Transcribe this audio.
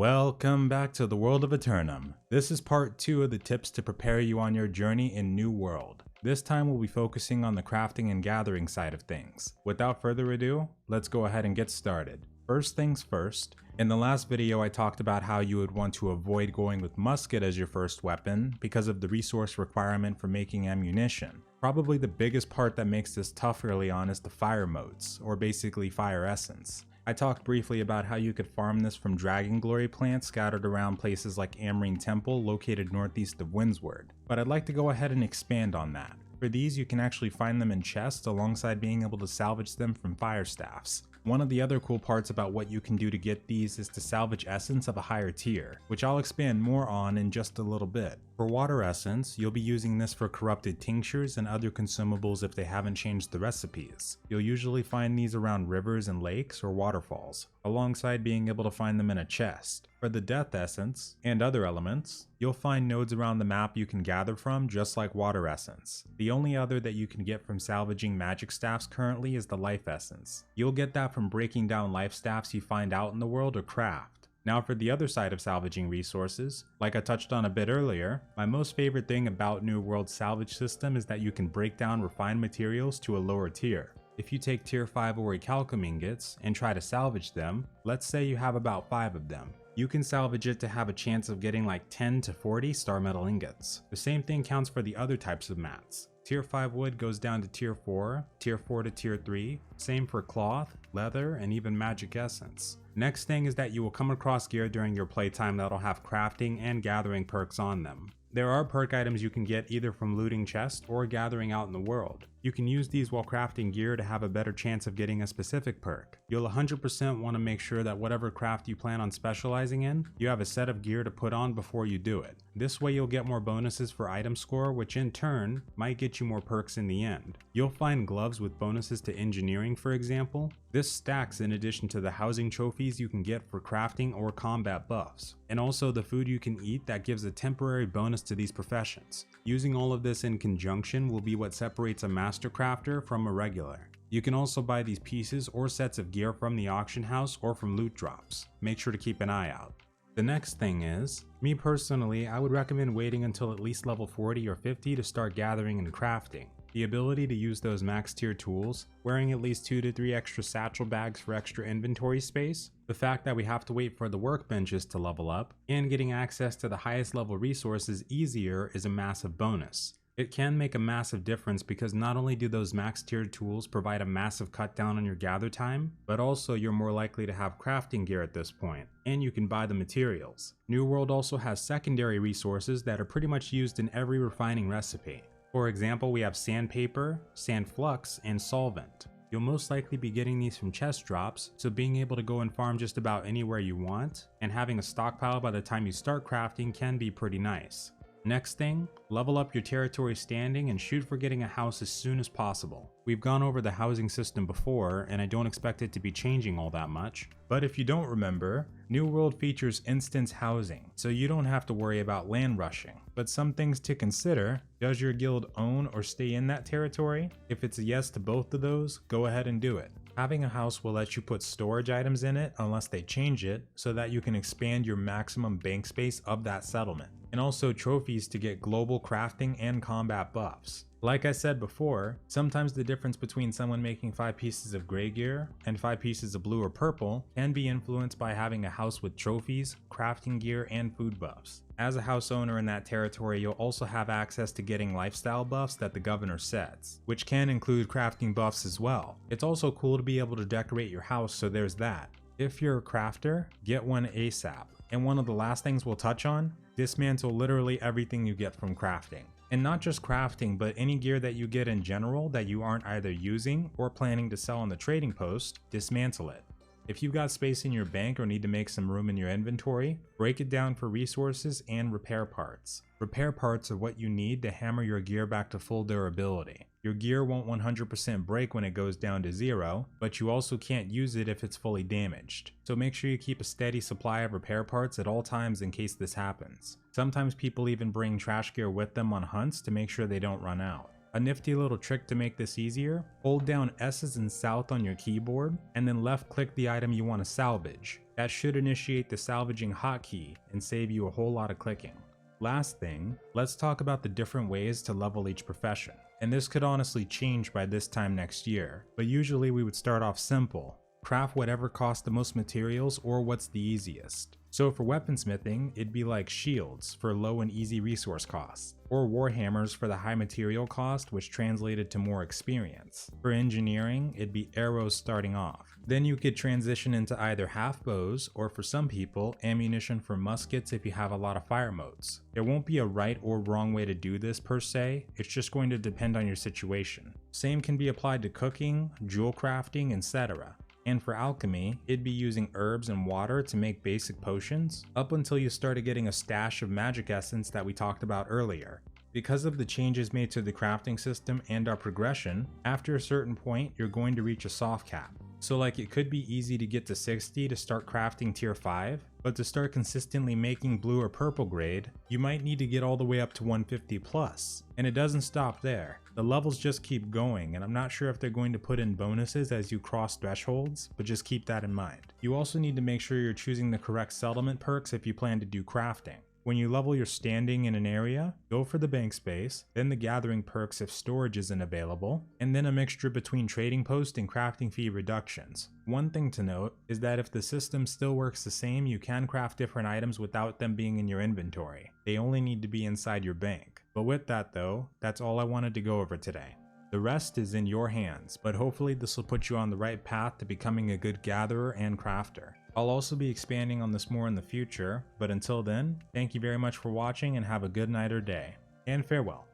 Welcome back to the world of Aeternum. This is part 2 of the tips to prepare you on your journey in New World. This time we'll be focusing on the crafting and gathering side of things. Without further ado, let's go ahead and get started. First things first, in the last video I talked about how you would want to avoid going with musket as your first weapon because of the resource requirement for making ammunition. Probably the biggest part that makes this tough early on is the fire motes, or basically fire essence. I talked briefly about how you could farm this from Dragon Glory plants scattered around places like Amrine Temple located northeast of Windsward, but I'd like to go ahead and expand on that. For these you can actually find them in chests alongside being able to salvage them from fire staffs. One of the other cool parts about what you can do to get these is to salvage essence of a higher tier, which I'll expand more on in just a little bit. For water essence, you'll be using this for corrupted tinctures and other consumables if they haven't changed the recipes. You'll usually find these around rivers and lakes or waterfalls, alongside being able to find them in a chest. For the death essence and other elements, you'll find nodes around the map you can gather from just like water essence. The only other that you can get from salvaging magic staffs currently is the life essence. You'll get that from breaking down life staffs you find out in the world or craft. Now for the other side of salvaging resources, like I touched on a bit earlier, my most favorite thing about New World's salvage system is that you can break down refined materials to a lower tier. If you take tier 5 orichalcum ingots and try to salvage them, let's say you have about 5 of them. You can salvage it to have a chance of getting like 10 to 40 star metal ingots. The same thing counts for the other types of mats. Tier 5 wood goes down to tier 4 to tier 3, same for cloth, leather, and even magic essence. Next thing is that you will come across gear during your playtime that'll have crafting and gathering perks on them. There are perk items you can get either from looting chests or gathering out in the world. You can use these while crafting gear to have a better chance of getting a specific perk. You'll 100% want to make sure that whatever craft you plan on specializing in, you have a set of gear to put on before you do it. This way you'll get more bonuses for item score, which in turn might get you more perks in the end. You'll find gloves with bonuses to engineering, for example. This stacks in addition to the housing trophies you can get for crafting or combat buffs, and also the food you can eat that gives a temporary bonus to these professions. Using all of this in conjunction will be what separates a master crafter from a regular. You can also buy these pieces or sets of gear from the auction house or from loot drops. Make sure to keep an eye out. The next thing is, me personally, I would recommend waiting until at least level 40 or 50 to start gathering and crafting. The ability to use those max tier tools, wearing at least 2 to 3 extra satchel bags for extra inventory space, the fact that we have to wait for the workbenches to level up, and getting access to the highest level resources easier is a massive bonus. It can make a massive difference because not only do those max tier tools provide a massive cut down on your gather time, but also you're more likely to have crafting gear at this point, and you can buy the materials. New World also has secondary resources that are pretty much used in every refining recipe. For example, we have sandpaper, sand flux, and solvent. You'll most likely be getting these from chest drops, so being able to go and farm just about anywhere you want, and having a stockpile by the time you start crafting can be pretty nice. Next thing, level up your territory standing and shoot for getting a house as soon as possible. We've gone over the housing system before, and I don't expect it to be changing all that much. But if you don't remember, New World features instance housing, so you don't have to worry about land rushing. But some things to consider: does your guild own or stay in that territory? If it's a yes to both of those, go ahead and do it. Having a house will let you put storage items in it unless they change it, so that you can expand your maximum bank space of that settlement. And also trophies to get global crafting and combat buffs. Like I said before, sometimes the difference between someone making 5 pieces of gray gear and 5 pieces of blue or purple can be influenced by having a house with trophies, crafting gear, and food buffs. As a house owner in that territory, you'll also have access to getting lifestyle buffs that the governor sets, which can include crafting buffs as well. It's also cool to be able to decorate your house, so there's that. If you're a crafter, get one ASAP. And one of the last things we'll touch on, dismantle literally everything you get from crafting. And not just crafting, but any gear that you get in general that you aren't either using or planning to sell on the trading post, dismantle it. If you've got space in your bank or need to make some room in your inventory, break it down for resources and repair parts. Repair parts are what you need to hammer your gear back to full durability. Your gear won't 100% break when it goes down to 0, but you also can't use it if it's fully damaged. So make sure you keep a steady supply of repair parts at all times in case this happens. Sometimes people even bring trash gear with them on hunts to make sure they don't run out. A nifty little trick to make this easier, hold down S's and South on your keyboard, and then left click the item you want to salvage. That should initiate the salvaging hotkey and save you a whole lot of clicking. Last thing, let's talk about the different ways to level each profession. And this could honestly change by this time next year, but usually we would start off simple. Craft whatever costs the most materials or what's the easiest. So for weaponsmithing, it'd be like shields for low and easy resource costs, or warhammers for the high material cost, which translated to more experience. For engineering, it'd be arrows starting off. Then you could transition into either half bows, or for some people, ammunition for muskets if you have a lot of fire modes. There won't be a right or wrong way to do this per se, it's just going to depend on your situation. Same can be applied to cooking, jewel crafting, etc. And for alchemy, it'd be using herbs and water to make basic potions, up until you started getting a stash of magic essence that we talked about earlier. Because of the changes made to the crafting system and our progression, after a certain point, you're going to reach a soft cap. So like it could be easy to get to 60 to start crafting tier 5, but to start consistently making blue or purple grade, you might need to get all the way up to 150 plus. And it doesn't stop there. The levels just keep going, and I'm not sure if they're going to put in bonuses as you cross thresholds, but just keep that in mind. You also need to make sure you're choosing the correct settlement perks if you plan to do crafting. When you level your standing in an area, go for the bank space, then the gathering perks if storage isn't available, and then a mixture between trading post and crafting fee reductions. One thing to note is that if the system still works the same, you can craft different items without them being in your inventory. They only need to be inside your bank. But with that though, that's all I wanted to go over today. The rest is in your hands, but hopefully this will put you on the right path to becoming a good gatherer and crafter. I'll also be expanding on this more in the future, but until then, thank you very much for watching and have a good night or day, and farewell.